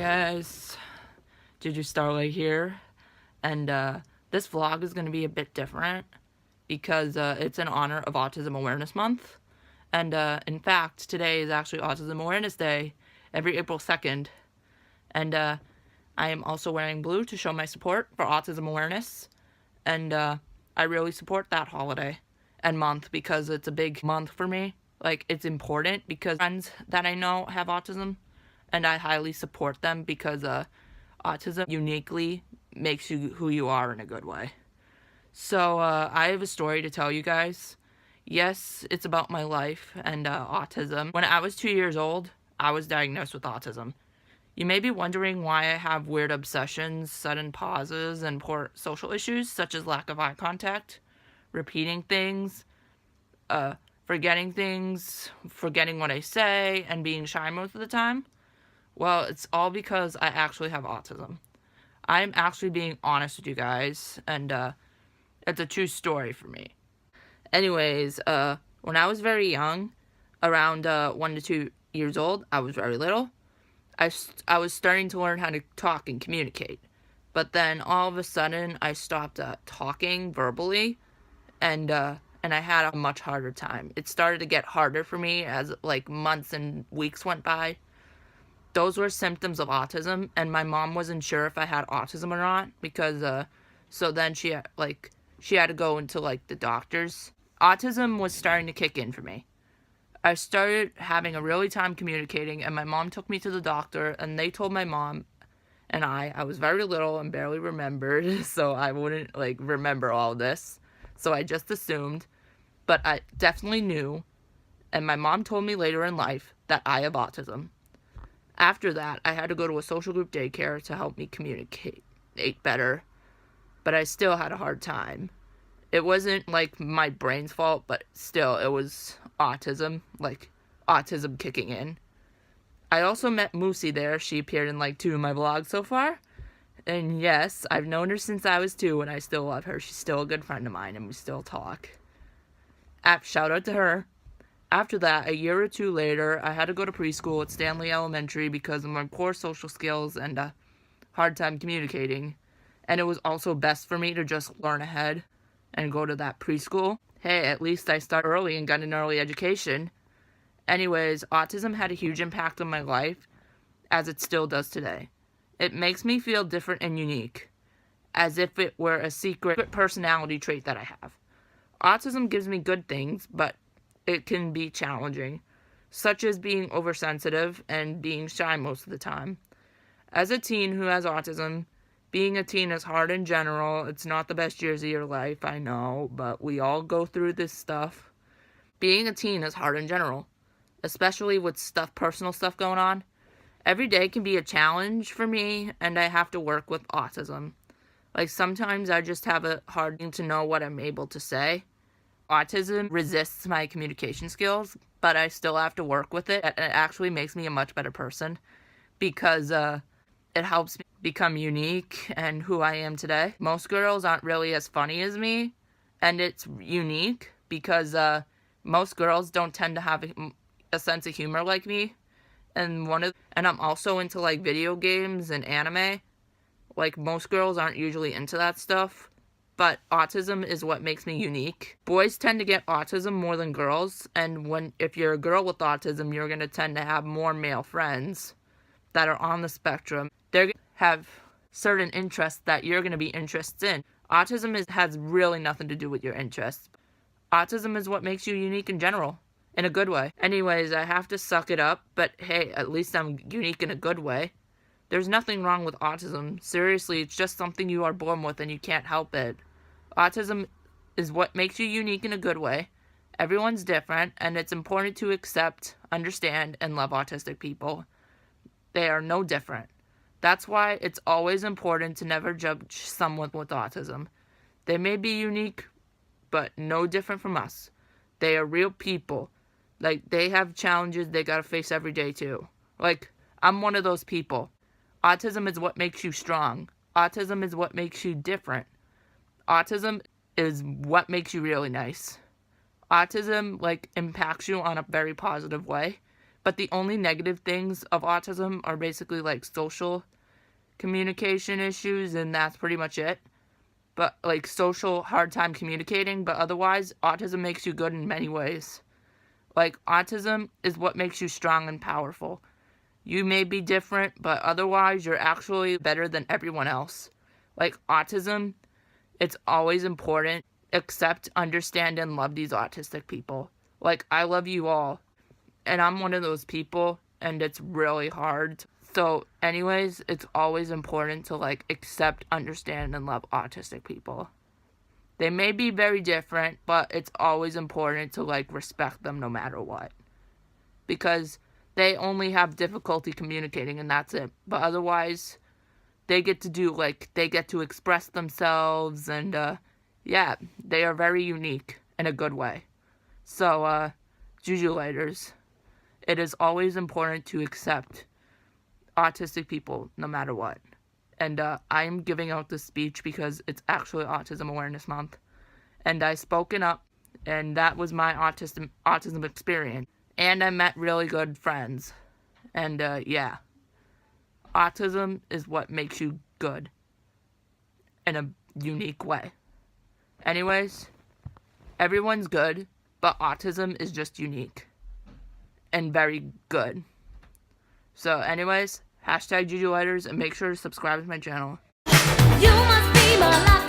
guys, JuJu's Starlight here, and this vlog is going to be a bit different because it's in honor of Autism Awareness Month, and in fact, today is actually Autism Awareness Day, every April 2nd, and I am also wearing blue to show my support for autism awareness, and I really support that holiday and month because it's a big month for me. Like, it's important because friends that I know have autism, and I highly support them because autism uniquely makes you who you are in a good way. So I have a story to tell you guys. Yes, it's about my life and autism. When I was 2 years old, I was diagnosed with autism. You may be wondering why I have weird obsessions, sudden pauses, and poor social issues such as lack of eye contact, repeating things, forgetting things, forgetting what I say, and being shy most of the time. Well, it's all because I actually have autism. I'm actually being honest with you guys, and it's a true story for me. Anyways, when I was very young, around 1 to 2 years old, I was very little. I was starting to learn how to talk and communicate. But then all of a sudden, I stopped talking verbally, and I had a much harder time. It started to get harder for me as like months and weeks went by. Those were symptoms of autism, and my mom wasn't sure if I had autism or not because so then she had to go into like the doctors. Autism was starting to kick in for me. I started having a really time communicating, and my mom took me to the doctor, and they told my mom and I was very little and barely remembered, so I wouldn't like remember all this. So I just assumed, but I definitely knew, and my mom told me later in life that I have autism. After that, I had to go to a social group daycare to help me communicate better, but I still had a hard time. It wasn't like my brain's fault, but still, it was autism, like autism kicking in. I also met Moosey there. She appeared in like 2 of my vlogs so far. And yes, I've known her since I was 2, and I still love her. She's still a good friend of mine, and we still talk. Shout out to her. After that, a year or 2 later, I had to go to preschool at Stanley Elementary because of my poor social skills and a hard time communicating. And it was also best for me to just learn ahead and go to that preschool. Hey, at least I started early and got an early education. Anyways, autism had a huge impact on my life, as it still does today. It makes me feel different and unique, as if it were a secret personality trait that I have. Autism gives me good things, but it can be challenging, such as being oversensitive and being shy most of the time. As a teen who has autism, being a teen is hard in general. It's not the best years of your life, I know, but we all go through this stuff. Being a teen is hard in general, especially with personal stuff going on. Every day can be a challenge for me, and I have to work with autism. Like, sometimes I just have a hard time to know what I'm able to say. Autism resists my communication skills, but I still have to work with it. It actually makes me a much better person because it helps me become unique and who I am today. Most girls aren't really as funny as me, and it's unique because most girls don't tend to have a sense of humor like me. And I'm also into like video games and anime. Like, most girls aren't usually into that stuff. But autism is what makes me unique. Boys tend to get autism more than girls, and if you're a girl with autism, you're going to tend to have more male friends that are on the spectrum. They're going to have certain interests that you're going to be interested in. Autism has really nothing to do with your interests. Autism is what makes you unique in general, in a good way. Anyways, I have to suck it up, but hey, at least I'm unique in a good way. There's nothing wrong with autism. Seriously, it's just something you are born with and you can't help it. Autism is what makes you unique in a good way. Everyone's different, and it's important to accept, understand, and love autistic people. They are no different. That's why it's always important to never judge someone with autism. They may be unique, but no different from us. They are real people. Like, they have challenges they gotta face every day too. Like, I'm one of those people. Autism is what makes you strong. Autism is what makes you different. Autism is what makes you really nice. Autism, like, impacts you on a very positive way But the only negative things of autism are basically like social communication issues, and that's pretty much it. But like social hard time communicating, but otherwise autism makes you good in many ways. Like autism is what makes you strong and powerful. You may be different, but otherwise you're actually better than everyone else. Like autism, it's always important. Accept, understand, and love these autistic people. Like I love you all, and I'm one of those people, and it's really hard. So anyways, it's always important to like accept, understand, and love autistic people. They may be very different, but it's always important to like respect them no matter what. Because they only have difficulty communicating and that's it. But otherwise, they get to express themselves and yeah, they are very unique in a good way. So, JuJulighters, it is always important to accept autistic people no matter what. And I'm giving out this speech because it's actually Autism Awareness Month. And I spoken up, and that was my autism experience. And I met really good friends. And yeah, autism is what makes you good in a unique way. Anyways, everyone's good, but autism is just unique and very good. So anyways, #JuJulighters, and make sure to subscribe to my channel. You must be my life.